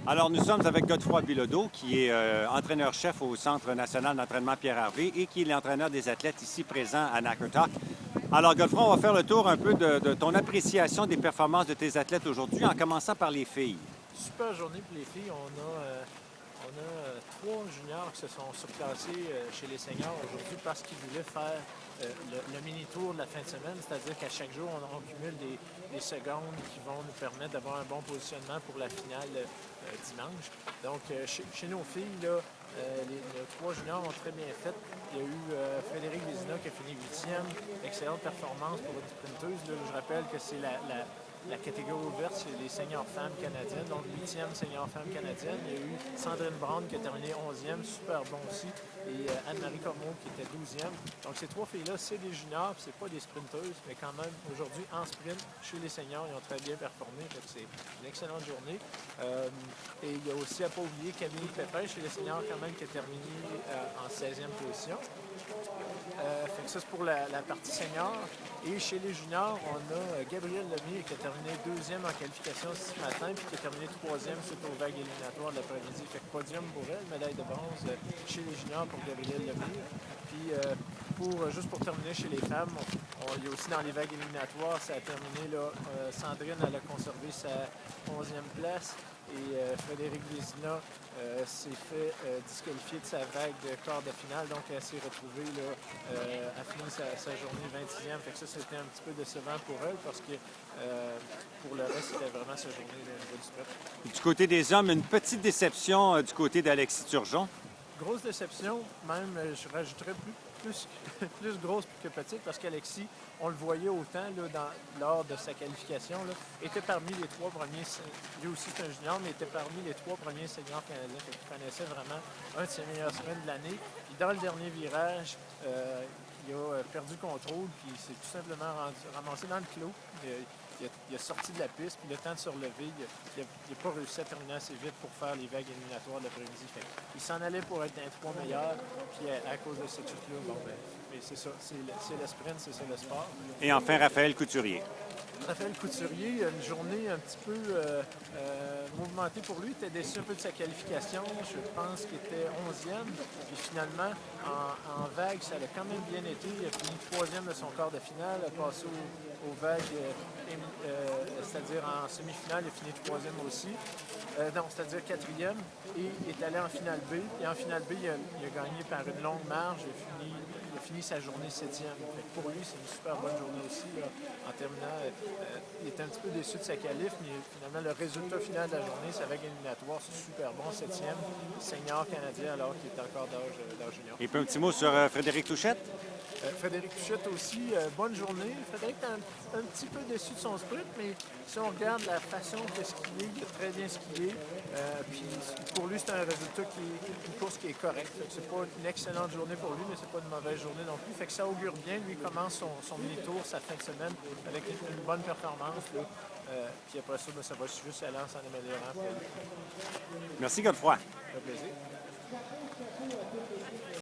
Alors, nous sommes avec Godefroy Bilodeau, qui est entraîneur-chef au Centre national d'entraînement Pierre-Hervé et qui est l'entraîneur des athlètes ici présents à Nakartak. Alors, Godefroy, on va faire le tour un peu de ton appréciation des performances de tes athlètes aujourd'hui, en commençant par les filles. Super journée pour les filles. On a trois juniors qui se sont surclassés chez les seniors aujourd'hui parce qu'ils voulaient faire le mini-tour de la fin de semaine, c'est-à-dire qu'à chaque jour, on cumule des secondes qui vont nous permettre d'avoir un bon positionnement pour la finale dimanche. Donc, chez nos filles, là, les trois juniors ont très bien fait. Il y a eu Frédéric Vézina qui a fini 8e. Excellente performance pour une sprinteuse. Là, je rappelle que c'est la catégorie ouverte, c'est les seniors femmes canadiennes, donc 8e senior femme canadienne. Il y a eu Sandrine Brown qui a terminé 11e, super bon aussi, et Anne-Marie Comeau qui était 12e. Donc ces trois filles-là, c'est des juniors, c'est pas des sprinteuses, mais quand même, aujourd'hui, en sprint, chez les seniors, ils ont très bien performé, donc c'est une excellente journée. Et il y a aussi, à ne pas oublier, Camille Pépin chez les seniors quand même qui a terminé en 16e position. Fait que ça, c'est pour la partie senior. Et chez les juniors, on a Gabriel Lemire qui a terminé 2e en qualification ce matin, puis qui a terminé 3e suite aux vagues éliminatoires de l'après-midi. Fait que podium pour elle, médaille de bronze chez les juniors pour Gabriel Lemire. Puis juste pour terminer chez les femmes, il y a aussi dans les vagues éliminatoires, ça a terminé là, Sandrine, elle a conservé sa 11e place. Et Frédéric Vézina s'est fait disqualifier de sa vague de quart de finale. Donc, elle s'est retrouvée là, à finir sa journée 26e. Fait que ça, c'était un petit peu décevant pour elle parce que pour le reste, c'était vraiment sa journée au niveau du sprint. Du côté des hommes, une petite déception du côté d'Alexis Turgeon. Grosse déception, même, je rajouterais plus grosse que petite, parce qu'Alexis, on le voyait autant là, lors de sa qualification, là, était parmi les trois premiers, lui aussi c'est un junior, mais était parmi les trois premiers seniors canadiens, qui connaissait vraiment un de ses meilleurs sprints de l'année. Puis dans le dernier virage, il a perdu contrôle, puis il s'est tout simplement ramassé dans le clos. Il a sorti de la piste, puis le temps de se relever, il n'a pas réussi à terminer assez vite pour faire les vagues éliminatoires de l'après-midi. Il s'en allait pour être un 3 meilleurs, puis à cause de cette chute-là, bon, mais c'est ça, c'est le sprint, c'est ça le sport. Et enfin, Raphaël Couturier. Raphaël Couturier, une journée un petit peu mouvementée pour lui. Il était déçu un peu de sa qualification. Je pense qu'il était 11e. Puis finalement, en vague, ça a quand même bien été. Il a fini 3e de son quart de finale, a passé aux vagues, c'est-à-dire en semi-finale, il a fini 3e aussi. Non, c'est-à-dire 4e. Et il est allé en finale B. Et en finale B, il a gagné par une longue marge. Il a fini sa journée 7e. Pour lui, c'est une super bonne journée aussi. Là. En terminant, il était un petit peu déçu de sa qualif, mais finalement, le résultat final de la journée, sa vague éliminatoire, c'est super bon. 7e, senior canadien, alors qu'il est encore d'âge junior. Et puis un petit mot sur Frédéric Touchette. Frédéric Touchette aussi, bonne journée. Frédéric est un petit peu déçu de son sprint, mais si on regarde la façon de skier, il a très bien skié. Puis pour lui, c'est un résultat une course qui est correcte. C'est pas une excellente journée pour lui, mais c'est pas une mauvaise journée non plus. Fait que ça augure bien. Lui commence son mini-tour sa fin de semaine avec une bonne performance. Là. Puis après ça, ça va juste aller en s'en améliorant. Merci, Godefroy. Ça fait plaisir.